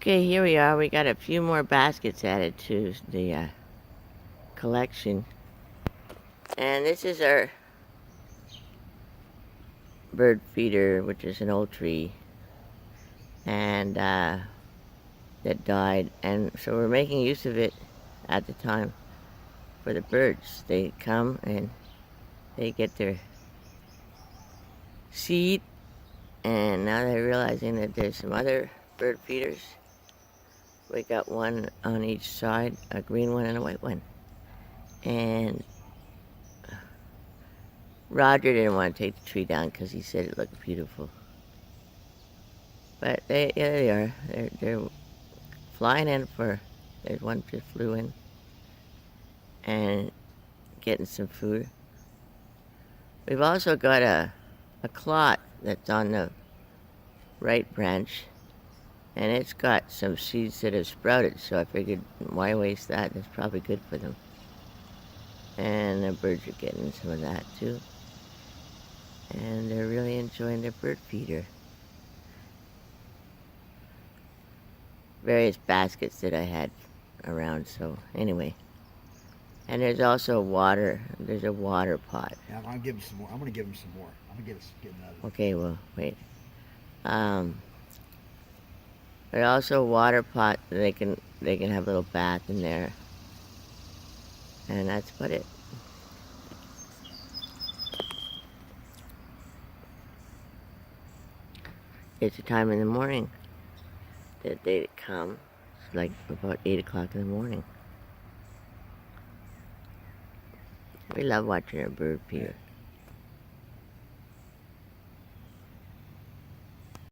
Okay, here we are. We got a few more baskets added to the collection. And this is our bird feeder, which is an old tree. And that died. And so we're making use of it at the time for the birds. They come and they get their seed. And now they're realizing that there's some other bird feeders. We got one on each side, a green one and a white one. And Roger didn't want to take the tree down because he said it looked beautiful. But there they are. They're flying in for. There's one just flew in and getting some food. We've also got a clot that's on the right branch, and it's got some seeds that have sprouted. So I figured, why waste that? That's probably good for them. And the birds are getting some of that too. And they're really enjoying their bird feeder. Various baskets that I had around, so anyway. And there's also water. There's a water pot. Yeah, I'm gonna give them some more. I'm gonna give them some more. I'm gonna get another. Okay, well, wait. There's also a water pot that they can have a little bath in there. And that's about it. It's a time in the morning that they come. It's like about 8 o'clock in the morning. We love watching our bird feeder.